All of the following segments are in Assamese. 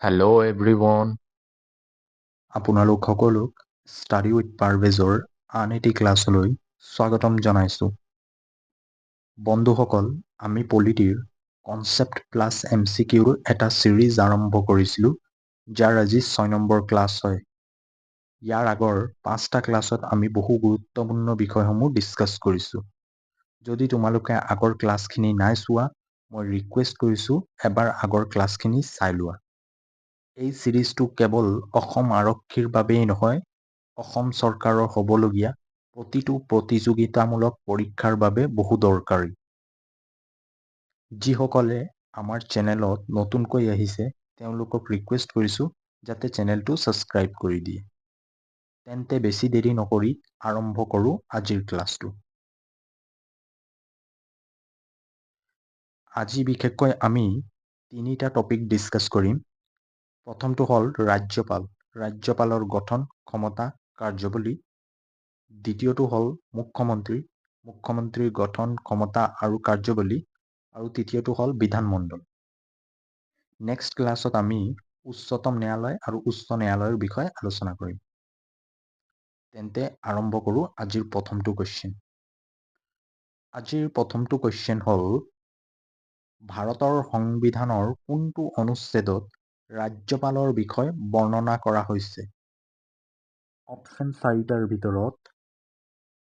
Hello' everyone. আপোনালোক সকলোক ষ্টাডি উইথ পাৰভেজৰ আন এটি ক্লাছলৈ স্বাগতম জনাইছোঁ। বন্ধুসকল, আমি পলিটিৰ কনচেপ্ট প্লাছ MCQৰ এটা ছিৰিজ আৰম্ভ কৰিছিলোঁ, যাৰ আজি 6 নম্বৰ ক্লাছ হয়। ইয়াৰ আগৰ 5টা ক্লাছত আমি বহু গুৰুত্বপূৰ্ণ বিষয়সমূহ ডিছকাছ কৰিছোঁ। যদি তোমালোকে আগৰ ক্লাছখিনি নাই চোৱা, মই ৰিকুৱেষ্ট কৰিছোঁ এবাৰ আগৰ ক্লাছখিনি চাই লোৱা। এই ছিৰিজটো কেৱল অসম আৰক্ষীৰ বাবেই নহয়, অসম চৰকাৰৰ হ'বলগীয়া প্ৰতিটো প্ৰতিযোগিতামূলক পৰীক্ষাৰ বাবে বহু দৰকাৰী। যিসকলে আমাৰ চেনেলত নতুনকৈ আহিছে, তেওঁলোকক ৰিকুৱেষ্ট কৰিছোঁ যাতে চেনেলটো ছাবস্ক্ৰাইব কৰি দিয়ে। তেন্তে বেছি দেৰি নকৰি আৰম্ভ কৰোঁ আজিৰ ক্লাছটো। আজি বিশেষকৈ আমি 3টা টপিক ডিছকাছ কৰিম। প্ৰথমটো হ'ল ৰাজ্যপাল, ৰাজ্যপালৰ গঠন, ক্ষমতা, কাৰ্যৱলী। দ্বিতীয়টো হ'ল মুখ্যমন্ত্ৰী, মুখ্যমন্ত্ৰীৰ গঠন, ক্ষমতা আৰু কাৰ্যৱলী। আৰু তৃতীয়টো হ'ল বিধানমণ্ডল। নেক্সট ক্লাছত আমি উচ্চতম ন্যায়ালয় আৰু উচ্চ ন্যায়ালয়ৰ বিষয়ে আলোচনা কৰিম। তেন্তে আৰম্ভ কৰোঁ আজিৰ প্ৰথমটো কুৱেশ্যন। আজিৰ প্ৰথমটো কুৱেশ্যন হ'ল, ভাৰতৰ সংবিধানৰ কোনটো অনুচ্ছেদত ৰাজ্যপালৰ বিষয় বৰ্ণনা কৰা হৈছে? অপশ্যন 4টাৰ ভিতৰত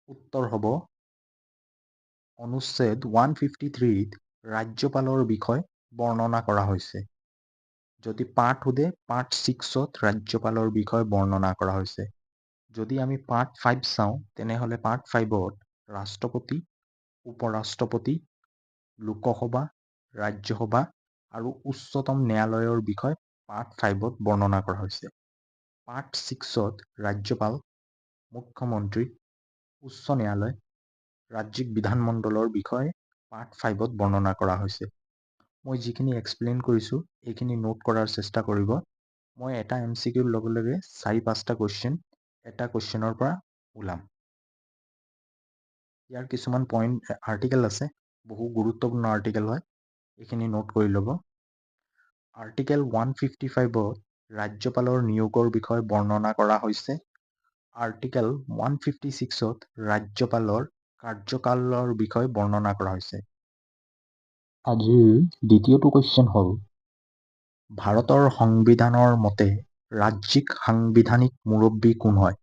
উত্তৰ হ'ব অনুচ্ছেদ 153ত ৰাজ্যপালৰ বিষয় বৰ্ণনা কৰা হৈছে। যদি পাৰ্ট সোধে, পাৰ্ট 6ত ৰাজ্যপালৰ বিষয় বৰ্ণনা কৰা হৈছে। যদি আমি পাৰ্ট 5 চাওঁ, তেনেহ'লে পাৰ্ট 5ত ৰাষ্ট্ৰপতি, উপৰাষ্ট্ৰপতি, লোকসভা, ৰাজ্যসভা আৰু উচ্চতম ন্যায়ালয়ৰ বিষয় পাৰ্ট 5ত বৰ্ণনা কৰা হৈছে। পাৰ্ট 6ত ৰাজ্যপাল, মুখ্যমন্ত্ৰী, উচ্চ ন্যায়ালয়, ৰাজ্যিক বিধানমণ্ডলৰ বিষয়ে পাৰ্ট 5ত বৰ্ণনা কৰা হৈছে। মই যিখিনি এক্সপ্লেইন কৰিছোঁ, এইখিনি নোট কৰাৰ চেষ্টা কৰিব। মই এটা MCQৰ লগে লগে 4-5টা কুৱেশ্যন এটা কুৱেশ্যনৰ পৰা ওলাম। ইয়াৰ কিছুমান পইণ্ট আৰ্টিকেল আছে, বহু গুৰুত্বপূৰ্ণ আৰ্টিকেল হয়, এইখিনি নোট কৰি ল'ব। আৰ্টিকেল 155ত ৰাজ্যপালৰ নিয়োগৰ বিষয়ে বৰ্ণনা কৰা হৈছে। আৰ্টিকেল 156ত ৰাজ্যপালৰ কাৰ্যকালৰ বিষয়ে বৰ্ণনা কৰা হৈছে। আজিৰ দ্বিতীয়টো কুৱেশ্যন হ'ল, ভাৰতৰ সংবিধানৰ মতে ৰাজ্যিক সাংবিধানিক মুৰব্বী কোন হয়?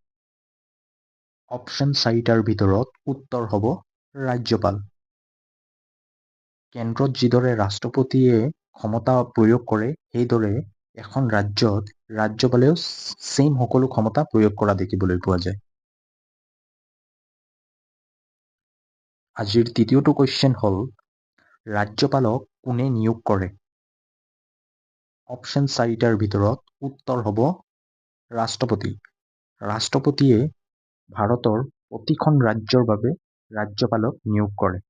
অপশ্যন 4টাৰ ভিতৰত উত্তৰ হ'ব ৰাজ্যপাল। কেন্দ্ৰত যিদৰে ৰাষ্ট্ৰপতিয়ে ক্ষমতা প্ৰয়োগ কৰে, সেইদৰে এখন ৰাজ্যত ৰাজ্যপালেও ছেইম সকলো ক্ষমতা প্ৰয়োগ কৰা দেখিবলৈ পোৱা যায়। আজিৰ তৃতীয়টো কুৱেশ্যন হ'ল, ৰাজ্যপালক কোনে নিয়োগ কৰে? অপশ্যন 4টাৰ ভিতৰত উত্তৰ হ'ব ৰাষ্ট্ৰপতি। ৰাষ্ট্ৰপতিয়ে ভাৰতৰ প্ৰতিখন ৰাজ্যৰ বাবে ৰাজ্যপালক নিয়োগ কৰে।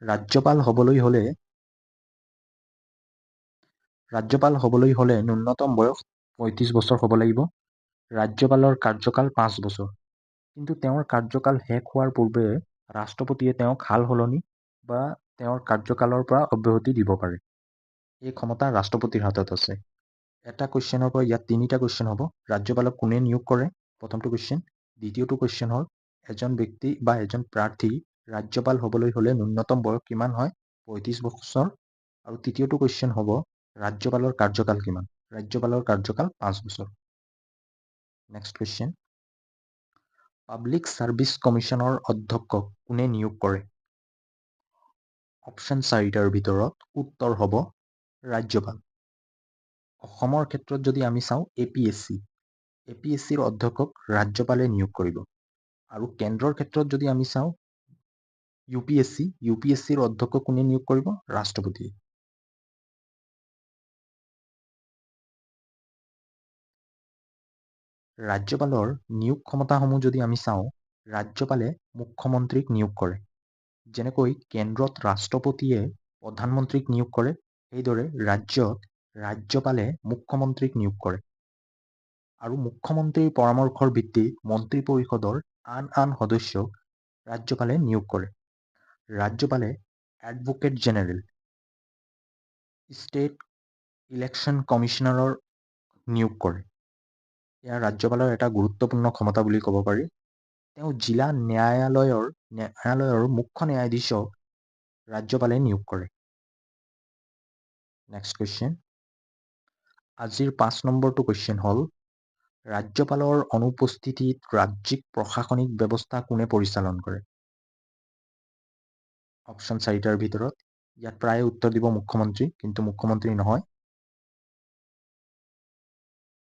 ৰাজ্যপাল হ'বলৈ হ'লে ন্যূনতম বয়স 35 বছৰ হ'ব লাগিব। ৰাজ্যপালৰ কাৰ্যকাল 5 বছৰ। কিন্তু তেওঁৰ কাৰ্যকাল শেষ হোৱাৰ পূৰ্বে ৰাষ্ট্ৰপতিয়ে তেওঁক সাল সলনি বা তেওঁৰ কাৰ্যকালৰ পৰা অব্যাহতি দিব পাৰে। এই ক্ষমতা ৰাষ্ট্ৰপতিৰ হাতত আছে। এটা কুৱেশ্যনৰ পৰা ইয়াত 3টা কুৱেশ্যন হ'ব। ৰাজ্যপালক কোনে নিয়োগ কৰে? প্ৰথমটো কুৱেশ্যন। দ্বিতীয়টো কুৱেশ্যন হ'ল, এজন ব্যক্তি বা এজন প্ৰাৰ্থী ৰাজ্যপাল হ'বলৈ হ'লে ন্যূনতম বয়স কিমান হয়? 35 বছৰ। আৰু তৃতীয়টো কুৱেশ্যন হ'ব, ৰাজ্যপালৰ কাৰ্যকাল কিমান? ৰাজ্যপালৰ কাৰ্যকাল 5 বছৰ। Next question. পাব্লিক ছাৰ্ভিচ কমিশ্যনৰ অধ্যক্ষক কোনে নিয়োগ কৰে? অপশ্যন 4টাৰ ভিতৰত উত্তৰ হ'ব ৰাজ্যপাল। অসমৰ ক্ষেত্ৰত যদি আমি চাওঁ, APSCৰ অধ্যক্ষক ৰাজ্যপালে নিয়োগ কৰিব। আৰু কেন্দ্ৰৰ ক্ষেত্ৰত যদি আমি চাওঁ, UPSCৰ অধ্যক্ষক কোনে নিয়োগ কৰিব? ৰাষ্ট্ৰপতিয়ে। ৰাজ্যপালৰ নিয়োগ ক্ষমতাসমূহ যদি আমি চাওঁ, ৰাজ্যপালে মুখ্যমন্ত্ৰীক নিয়োগ কৰে। যেনেকৈ কেন্দ্ৰত ৰাষ্ট্ৰপতিয়ে প্ৰধানমন্ত্ৰীক নিয়োগ কৰে, সেইদৰে ৰাজ্যত ৰাজ্যপালে মুখ্যমন্ত্ৰীক নিয়োগ কৰে। আৰু মুখ্যমন্ত্ৰীৰ পৰামৰ্শৰ ভিত্তিত মন্ত্ৰী পৰিষদৰ আন সদস্যক ৰাজ্যপালে নিয়োগ কৰে। ৰাজ্যপালে এডভোকেট জেনেৰেল ষ্টেট ইলেকশ্যন কমিশ্যনাৰৰ নিয়োগ কৰে। এয়া ৰাজ্যপালৰ এটা গুৰুত্বপূৰ্ণ ক্ষমতা বুলি ক'ব পাৰি। তেওঁ জিলা ন্যায়ালয়ৰ মুখ্য ন্যায়াধীশক ৰাজ্যপালে নিয়োগ কৰে। Next question. আজিৰ 5 নম্বৰটো কুৱেশ্যন হ'ল, ৰাজ্যপালৰ অনুপস্থিতিত ৰাজ্যিক প্ৰশাসনিক ব্যৱস্থা কোনে পৰিচালন কৰে? অপশ্যন 4টাৰ ভিতৰত ইয়াত প্ৰায়ে উত্তৰ দিব মুখ্যমন্ত্ৰী, কিন্তু মুখ্যমন্ত্ৰী নহয়।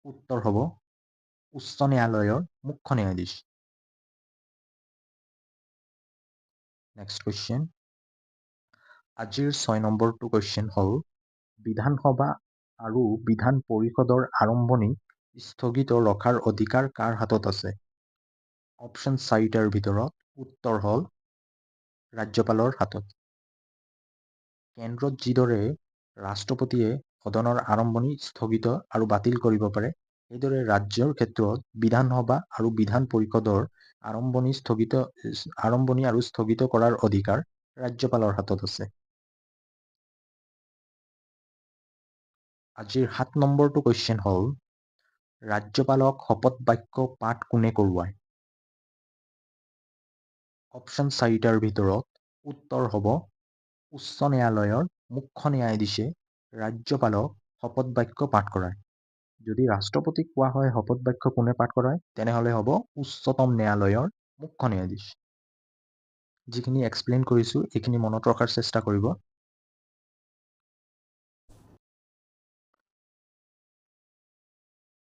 উত্তৰ হ'ব উচ্চ ন্যায়ালয়ৰ মুখ্য ন্যায়াধীশ। Next question. আজিৰ 6 নম্বৰটো কুৱেশ্যন হ'ল, বিধানসভা আৰু বিধান পৰিষদৰ আৰম্ভণি স্থগিত ৰখাৰ অধিকাৰ কাৰ হাতত আছে? অপশ্যন 4টাৰ ভিতৰত উত্তৰ হ'ল ৰাজ্যপালৰ হাতত। কেন্দ্ৰত যিদৰে ৰাষ্ট্ৰপতিয়ে সদনৰ আৰম্ভণি স্থগিত আৰু বাতিল কৰিব পাৰে, সেইদৰে ৰাজ্যৰ ক্ষেত্ৰত বিধানসভা আৰু বিধান পৰিষদৰ আৰম্ভণি আৰু স্থগিত কৰাৰ অধিকাৰ ৰাজ্যপালৰ হাতত আছে। আজিৰ 7 নম্বৰটো কুৱেশ্যন হ'ল, ৰাজ্যপালক শপত বাক্য পাঠ কোনে কৰোৱায়? অপশ্যন 4টাৰ ভিতৰত উত্তৰ হ'ব উচ্চ ন্যায়ালয়ৰ মুখ্য ন্যায়াধীশে ৰাজ্যপালক শপত বাক্য পাঠ কৰায়। যদি ৰাষ্ট্ৰপতিক কোৱা হয় শপত বাক্য কোনে পাঠ কৰায়, তেনেহ'লে হ'ব উচ্চতম ন্যায়ালয়ৰ মুখ্য ন্যায়াধীশ। যিখিনি এক্সপ্লেইন কৰিছোঁ এইখিনি মনত ৰখাৰ চেষ্টা কৰিব।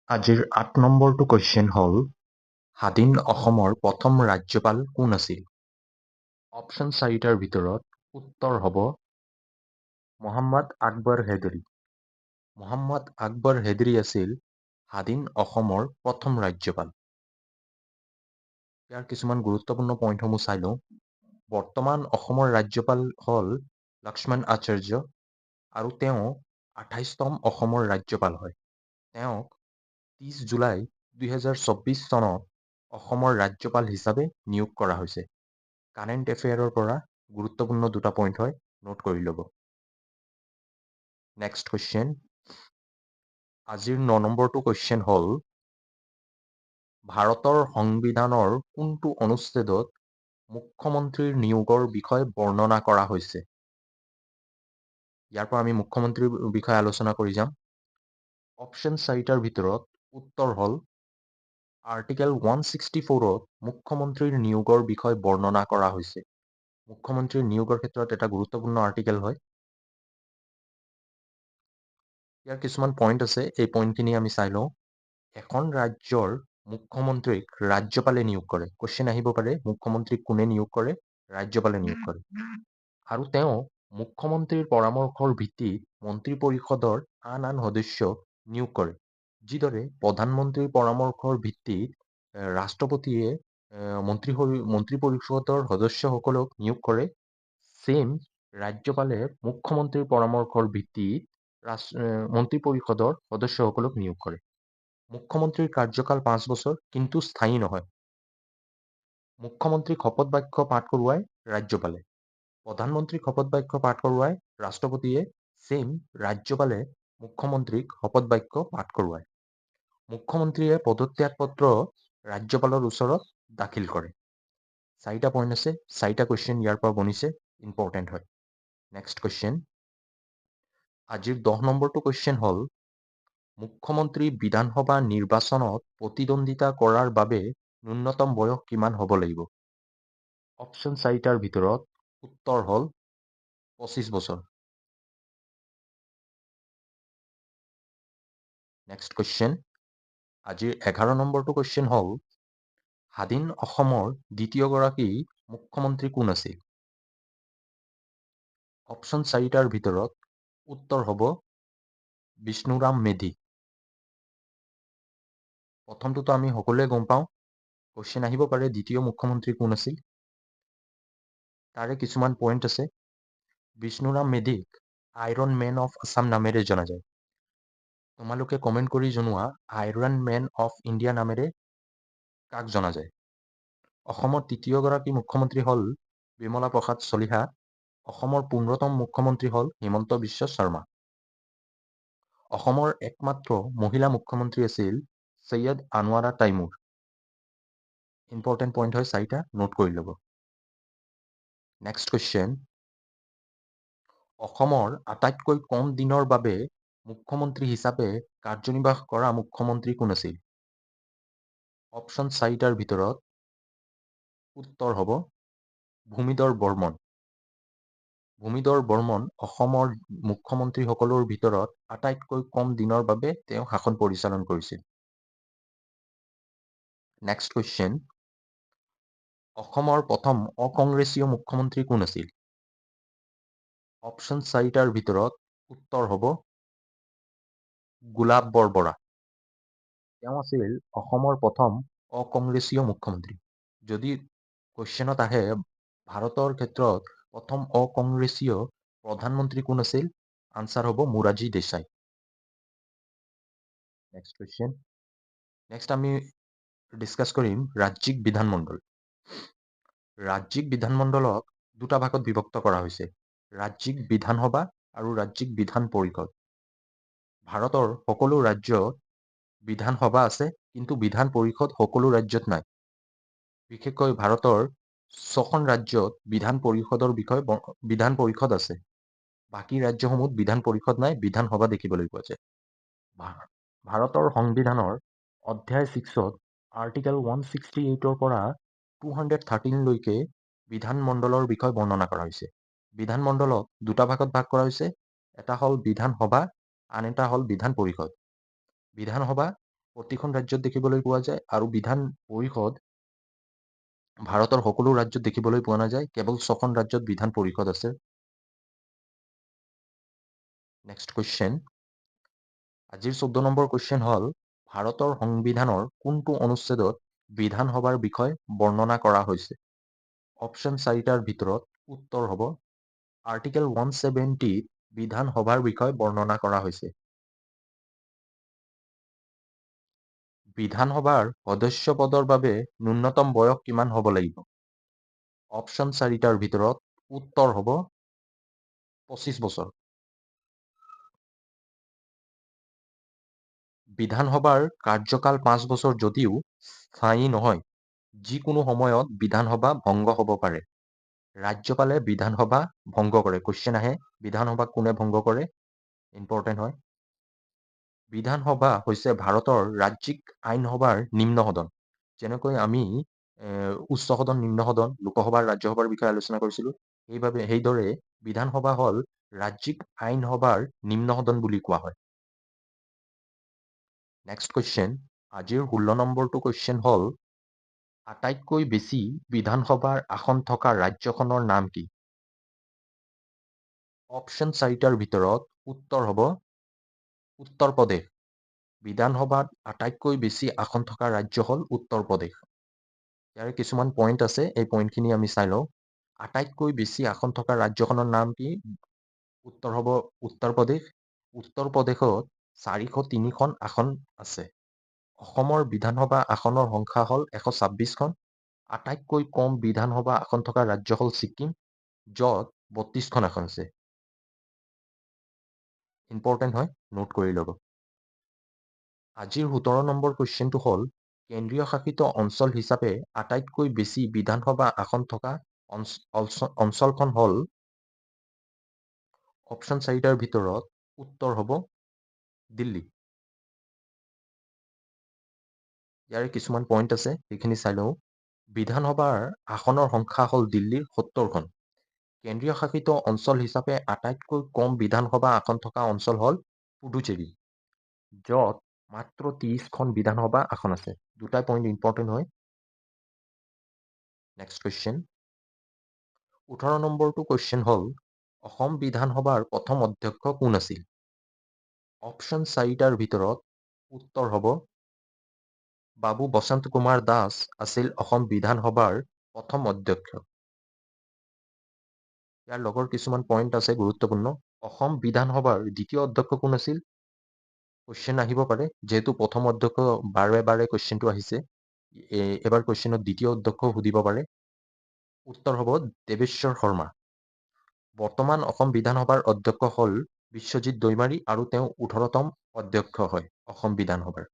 আজিৰ 8 নম্বৰটো কুৱেশ্যন হ'ল, স্বাধীন অসমৰ প্ৰথম ৰাজ্যপাল কোন আছিল? অপশ্যন 4টাৰ ভিতৰত উত্তৰ হ'ব মহম্মদ আকবৰ হেদৰী। মহম্মদ আকবৰ হেদৰী আছিল স্বাধীন অসমৰ প্ৰথম ৰাজ্যপাল। ইয়াৰ কিছুমান গুৰুত্বপূৰ্ণ পইণ্টসমূহ চাই লওঁ। বৰ্তমান অসমৰ ৰাজ্যপাল হ'ল লক্ষ্মণ আচাৰ্য আৰু তেওঁ 28তম অসমৰ ৰাজ্যপাল হয়। তেওঁক 30 জুলাই 2024 চনত অসমৰ ৰাজ্যপাল হিচাপে নিয়োগ কৰা হৈছে। কাৰেণ্ট এফেয়াৰৰ পৰা গুৰুত্বপূৰ্ণ দুটা পইণ্ট হয়, নোট কৰি ল'ব। Next question. আজিৰ 9 নম্বৰটো কুৱেশ্যন হ'ল, ভাৰতৰ সংবিধানৰ কোনটো অনুচ্ছেদত মুখ্যমন্ত্ৰীৰ নিয়োগৰ বিষয়ে বৰ্ণনা কৰা হৈছে? ইয়াৰ পৰা আমি মুখ্যমন্ত্ৰীৰ বিষয়ে আলোচনা কৰি যাম। অপশ্যন 4টাৰ ভিতৰত উত্তৰ হ'ল আৰ্টিকেল 164ত মুখ্যমন্ত্ৰীৰ নিয়োগৰ বিষয়ে বৰ্ণনা কৰা হৈছে। মুখ্যমন্ত্ৰীৰ নিয়োগৰ ক্ষেত্ৰত এটা গুৰুত্বপূৰ্ণ আৰ্টিকেল হয়। ইয়াৰ কিছুমান পইণ্ট আছে, এই পইণ্টখিনি আমি চাই লওঁ। এখন ৰাজ্যৰ মুখ্যমন্ত্ৰীক ৰাজ্যপালে নিয়োগ কৰে। কুৱেশ্যন আহিব পাৰে মুখ্যমন্ত্ৰীক কোনে নিয়োগ কৰে? ৰাজ্যপালে নিয়োগ কৰে। আৰু তেওঁ মুখ্যমন্ত্ৰীৰ পৰামৰ্শৰ ভিত্তিত মন্ত্ৰী পৰিষদৰ আন সদস্যক নিয়োগ কৰে। যিদৰে প্ৰধানমন্ত্ৰীৰ পৰামৰ্শৰ ভিত্তিত ৰাষ্ট্ৰপতিয়ে মন্ত্ৰী পৰিষদৰ সদস্যসকলক নিয়োগ কৰে, ছেম ৰাজ্যপালে মুখ্যমন্ত্ৰীৰ পৰামৰ্শৰ ভিত্তিত মন্ত্ৰী পৰিষদৰ সদস্যসকলক নিয়োগ কৰে। মুখ্যমন্ত্ৰীৰ কাৰ্যকাল 5 বছৰ, কিন্তু স্থায়ী নহয়। মুখ্যমন্ত্ৰীক শপত বাক্য পাঠ কৰোৱায় ৰাজ্যপালে। প্ৰধানমন্ত্ৰীক শপত বাক্য পাঠ কৰোৱায় ৰাষ্ট্ৰপতিয়ে, ছেম ৰাজ্যপালে মুখ্যমন্ত্ৰীক শপত বাক্য পাঠ কৰোৱায়। মুখ্যমন্ত্ৰীয়ে পদত্যাগ পত্ৰ ৰাজ্যপালৰ ওচৰত দাখিল কৰে। 4টা পইণ্ট আছে, 4টা কুৱেশ্যন ইয়াৰ পৰা বনিছে, ইম্পৰ্টেণ্ট হয়। Next question. আজিৰ 10 নম্বৰটো কুৱেশ্যন হ'ল, মুখ্যমন্ত্ৰী বিধানসভা নিৰ্বাচনত প্ৰতিদ্বন্দ্বিতা কৰাৰ বাবে ন্যূনতম বয়স কিমান হ'ব লাগিব? অপশ্যন 4টাৰ ভিতৰত উত্তৰ হ'ল 25 বছৰ। Next question. আজিৰ 11 নম্বৰটো কুৱেশ্যন হ'ল, স্বাধীন অসমৰ দ্বিতীয়গৰাকী মুখ্যমন্ত্ৰী কোন আছিল? অপশ্যন 4টাৰ ভিতৰত উত্তৰ হ'ব বিষ্ণুৰাম মেধি। প্ৰথমটোতো আমি সকলোৱে গম পাওঁ, কুৱেশ্যন আহিব পাৰে দ্বিতীয় মুখ্যমন্ত্ৰী কোন আছিল। তাৰে কিছুমান পইণ্ট আছে। বিষ্ণুৰাম মেধিক আইৰণ মেন অফ আছাম নামেৰে জনা যায়। তোমালোকে কমেণ্ট কৰি জনোৱা, আইৰণ মেন অফ ইণ্ডিয়া নামেৰে কাক জনা যায়? অসমৰ তৃতীয়গৰাকী মুখ্যমন্ত্ৰী হ'ল বিমলা প্ৰসাদ চলিহা। অসমৰ 15তম মুখ্যমন্ত্ৰী হ'ল হিমন্ত বিশ্ব শৰ্মা। অসমৰ একমাত্ৰ মহিলা মুখ্যমন্ত্ৰী আছিল Syed Anowara Timur. Important point হয় 4টা, নোট কৰি ল'ব। নেক্সট কুৱেশ্যন, অসমৰ আটাইতকৈ কম দিনৰ বাবে মুখ্যমন্ত্ৰী হিচাপে কাৰ্যনিৰ্বাহ কৰা মুখ্যমন্ত্ৰী কোন আছিল? অপশ্যন 4টাৰ ভিতৰত উত্তৰ হ'ব ভূমিধৰ বৰ্মন। ভূমিধৰ বৰ্মন অসমৰ মুখ্যমন্ত্ৰীসকলৰ ভিতৰত আটাইতকৈ কম দিনৰ বাবে তেওঁ শাসন পৰিচালন কৰিছিল। নেক্সট কুৱেশ্যন, অসমৰ প্ৰথম অকংগ্ৰেছীয় মুখ্যমন্ত্ৰী কোন আছিল? অপশ্যন 4টাৰ ভিতৰত উত্তৰ হ'ব গোলাপ বৰবৰা। তেওঁ আছিল অসমৰ প্ৰথম অকংগ্ৰেছীয় মুখ্যমন্ত্ৰী। যদি কুৱেশ্যনত আহে ভাৰতৰ ক্ষেত্ৰত প্ৰথম অকংগ্ৰেছীয় প্ৰধানমন্ত্ৰী কোন আছিল? আনচাৰ হ'ব Morarji Desai. Next question, next আমি ডিছকাছ কৰিম ৰাজ্যিক বিধানমণ্ডল। ৰাজ্যিক বিধানমণ্ডলক দুটা ভাগত বিভক্ত কৰা হৈছে, ৰাজ্যিক বিধানসভা আৰু ৰাজ্যিক বিধান পৰিষদ। ভাৰতৰ সকলো ৰাজ্যত বিধানসভা আছে, কিন্তু বিধান পৰিষদ সকলো ৰাজ্যত নাই। বিশেষকৈ ভাৰতৰ 6খন ৰাজ্যত বিধান পৰিষদ আছে। বাকী ৰাজ্যসমূহত বিধান পৰিষদ নাই, বিধানসভা দেখিবলৈ পোৱা যায়। ভাৰতৰ সংবিধানৰ অধ্যায় 6ত আৰ্টিকেল 168ৰ পৰা 213লৈকে বিধানমণ্ডলৰ বিষয়ে বৰ্ণনা কৰা হৈছে। বিধানমণ্ডলক দুটা ভাগত ভাগ কৰা হৈছে, এটা হ'ল বিধানসভা, আন এটা হ'ল বিধান পৰিষদ। বিধানসভা প্ৰতিখন ৰাজ্যত দেখিবলৈ পোৱা যায় আৰু বিধান পৰিষদ ভাৰতৰ সকলো ৰাজ্যত দেখিবলৈ পোৱা নাযায়, কেৱল 6খন ৰাজ্যত বিধান পৰিষদ আছে। নেক্সট কুৱেশ্যন, আজিৰ 14 নম্বৰ কুৱেশ্যন হ'ল ভাৰতৰ সংবিধানৰ কোনটো অনুচ্ছেদত বিধানসভাৰ বিষয়ে বৰ্ণনা কৰা হৈছে? অপশ্যন 4টাৰ ভিতৰত উত্তৰ হ'ব আৰ্টিকেল 170ত বিধানসভাৰ বিষয়ে বৰ্ণনা কৰা হৈছে। বিধানসভাৰ সদস্য পদৰ বাবে ন্যূনতম বয়স কিমান হ'ব লাগিব? অপশ্যন 4টাৰ ভিতৰত উত্তৰ হ'ব 25 বছৰ। বিধানসভাৰ কাৰ্যকাল 5 বছৰ যদিও স্থায়ী নহয়, যিকোনো সময়ত বিধানসভা ভংগ হ'ব পাৰে। ৰাজ্যপালে বিধানসভা ভংগ কৰে। কুৱেশ্যন আহে বিধানসভা কোনে ভংগ কৰে? ইম্পৰ্টেণ্ট হয়। বিধানসভা হৈছে ভাৰতৰ ৰাজ্যিক আইনসভাৰ নিম্ন সদন। যেনেকৈ আমি উচ্চ সদন, নিম্ন সদন, লোকসভা, ৰাজ্যসভাৰ বিষয়ে আলোচনা কৰিছিলোঁ, সেইদৰে বিধানসভা হ'ল ৰাজ্যিক আইনসভাৰ নিম্ন সদন বুলি কোৱা হয়। নেক্সট কুৱেশ্যন, আজিৰ 16 নম্বৰটো কুৱেশ্যন হ'ল আটাইতকৈ বেছি বিধানসভাৰ আসন থকা ৰাজ্যখনৰ নাম কি? অপশ্যন 4টাৰ ভিতৰত উত্তৰ হ'ব উত্তৰ প্ৰদেশ। বিধানসভাত আটাইতকৈ বেছি আসন থকা ৰাজ্য হ'ল উত্তৰ প্ৰদেশ। ইয়াৰে কিছুমান পইণ্ট আছে, এই পইণ্টখিনি আমি চাই লওঁ। আটাইতকৈ বেছি আসন থকা ৰাজ্যখনৰ নাম কি? উত্তৰ হ'ব উত্তৰ প্ৰদেশ। উত্তৰ প্ৰদেশত 403খন আসন আছে। অসমৰ বিধানসভা আসনৰ সংখ্যা হ'ল 126খন। আটাইতকৈ কম বিধানসভা আসন থকা ৰাজ্য হ'ল ছিকিম, য'ত 32খন আসন আছে। ইম্পৰ্টেণ্ট হয়, নোট কৰি ল'ব। আজিৰ 17 নম্বৰ কুৱেশ্যনটো হ'ল কেন্দ্ৰীয় শাসিত অঞ্চল হিচাপে আটাইতকৈ বেছি বিধানসভা আসন থকা অঞ্চলখন হ'ল অপশ্যন 4টাৰ ভিতৰত উত্তৰ হ'ব দিল্লী। ইয়াৰে কিছুমান পইণ্ট আছে, সেইখিনি চাই লওঁ। বিধানসভাৰ আসনৰ সংখ্যা হ'ল দিল্লীৰ 70খন। কেন্দ্ৰীয় শাসিত অঞ্চল হিচাপে আটাইতকৈ কম বিধানসভা আসন থকা অঞ্চল হ'ল পুডুচেৰী, য'ত মাত্ৰ 30খন বিধানসভা আসন আছে। দুটা পইণ্ট ইম্পৰ্টেণ্ট হয়। নেক্সট কুৱেশ্যন, 18 নম্বৰটো কুৱেশ্যন হ'ল অসম বিধানসভাৰ প্ৰথম অধ্যক্ষ কোন আছিল? অপশ্যন 4টাৰ ভিতৰত উত্তৰ হ'ব বাবু বসন্ত কুমাৰ দাস আছিল অসম বিধানসভাৰ প্ৰথম অধ্যক্ষ। ইয়াৰ লগৰ কিছুমান পইণ্ট আছে গুৰুত্বপূৰ্ণ। অসম বিধানসভাৰ দ্বিতীয় অধ্যক্ষ কোন আছিল? কুৱেশ্যন আহিব পাৰে, যিহেতু প্ৰথম অধ্যক্ষ বাৰে বাৰে কুৱেশ্যনটো আহিছে, এবাৰ কুৱেশ্যনত দ্বিতীয় অধ্যক্ষ সুধিব পাৰে। উত্তৰ হ'ব দেৱেশ্বৰ শৰ্মা। বৰ্তমান অসম বিধানসভাৰ অধ্যক্ষ হ'ল বিশ্বজিৎ দৈমাৰী আৰু তেওঁ 18তম অধ্যক্ষ হয় অসম বিধানসভাৰ।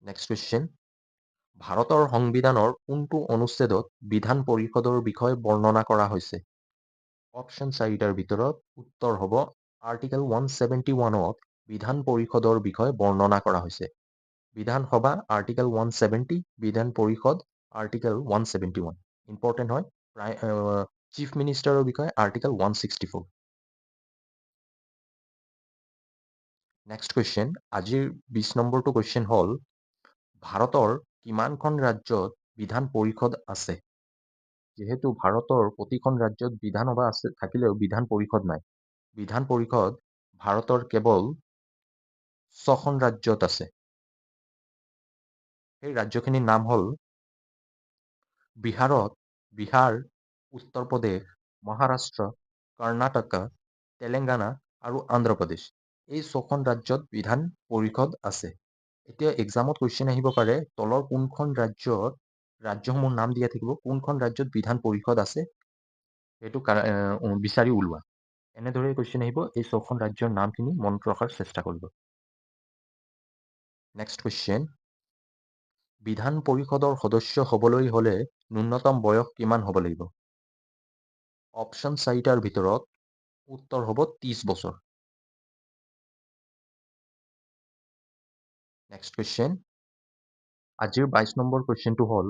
নেক্সট কুৱেশ্যন, ভাৰতৰ সংবিধানৰ কোনটো অনুচ্ছেদত বিধান পৰিষদৰ বিষয়ে বৰ্ণনা কৰা হৈছে? অপশ্যন 4টাৰ ভিতৰত উত্তৰ হ'ব আৰ্টিকেল 171ত বিধান পৰিষদৰ বিষয়ে বৰ্ণনা কৰা হৈছে। বিধানসভা আৰ্টিকেল 170, বিধান পৰিষদ আৰ্টিকেল 171। ইম্পৰ্টেণ্ট হয়। চিফ মিনিষ্টাৰৰ বিষয়ে আৰ্টিকেল 164। নেক্সট কুৱেশ্যন, আজিৰ 20 নম্বৰটো কুৱেশ্যন হ'ল, ভাৰতৰ কিমানখন ৰাজ্যত বিধান পৰিষদ আছে? যিহেতু ভাৰতৰ প্ৰতিখন ৰাজ্যত বিধানসভা আছে থাকিলেও বিধান পৰিষদ নাই। বিধান পৰিষদ ভাৰতৰ কেৱল 6খন ৰাজ্যত আছে। সেই ৰাজ্যখিনিৰ নাম হ'ল বিহাৰ, উত্তৰ প্ৰদেশ, মহাৰাষ্ট্ৰ, কৰ্ণাটকা, তেলেংগানা আৰু অন্ধ্ৰপ্ৰদেশ। এই 6খন ৰাজ্যত বিধান পৰিষদ আছে। এতিয়া এক্সামত কুৱেশ্যন আহিব পাৰে, তলৰ কোনখন ৰাজ্যসমূহৰ নাম দিয়া থাকিব, কোনখন ৰাজ্যত বিধান পৰিষদ আছে সেইটো বিচাৰি ওলোৱা। এনেদৰে কুৱেশ্যন আহিব। এই 6খন ৰাজ্যৰ নামখিনি মনত ৰখাৰ চেষ্টা কৰিব। নেক্সট কুৱেশ্যন, বিধান পৰিষদৰ সদস্য হ'বলৈ হ'লে ন্যূনতম বয়স কিমান হ'ব লাগিব? অপশ্যন 4টাৰ ভিতৰত উত্তৰ হ'ব 30 বছৰ। নেক্সট কুৱেশ্যন, আজিৰ 22 নম্বৰ কুৱেশ্যনটো হ'ল,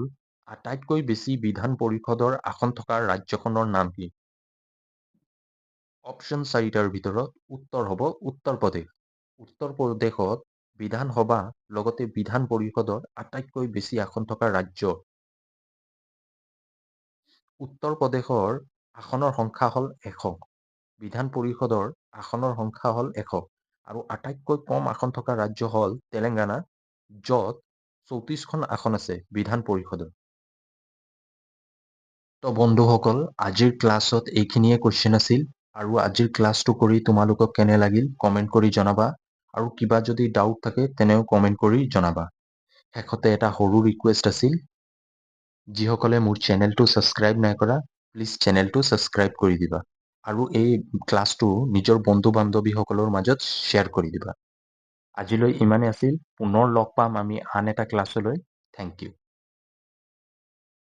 আটাইতকৈ বেছি বিধান পৰিষদৰ আসন থকা ৰাজ্যখনৰ নাম কি? অপশ্যন 4টাৰ ভিতৰত উত্তৰ হ'ব উত্তৰ প্ৰদেশ। উত্তৰ প্ৰদেশত বিধানসভা লগতে বিধান পৰিষদৰ আটাইতকৈ বেছি আসন থকা ৰাজ্য। উত্তৰ প্ৰদেশৰ আসনৰ সংখ্যা হ'ল 100, বিধান পৰিষদৰ আসনৰ সংখ্যা হ'ল 100 আৰু আটাইতকৈ কম আসন থকা ৰাজ্য হ'ল তেলেংগানা, য'ত 34খন আসন আছে বিধান পৰিষদৰ। তো বন্ধুসকল, আজিৰ ক্লাছত এইখিনিয়ে কুৱেশ্যন আছিল আৰু আজিৰ ক্লাছটো কৰি তোমালোকক কেনে লাগিল কমেণ্ট কৰি জনাবা আৰু কিবা যদি ডাউট থাকে তেনেও কমেণ্ট কৰি জনাবা। শেষতে এটা সৰু ৰিকুৱেষ্ট আছিল, যিসকলে মোৰ চেনেলটো ছাবস্ক্ৰাইব নাই কৰা প্লিজ চেনেলটো ছাবস্ক্ৰাইব কৰি দিবা আৰু এই ক্লাছটো নিজৰ বন্ধু বান্ধৱীসকলৰ মাজত শ্বেয়াৰ কৰি দিবা। আজিলৈ ইমানেই আছিল। পুনৰ লগ পাম আমি আন এটা ক্লাছলৈ। Thank U.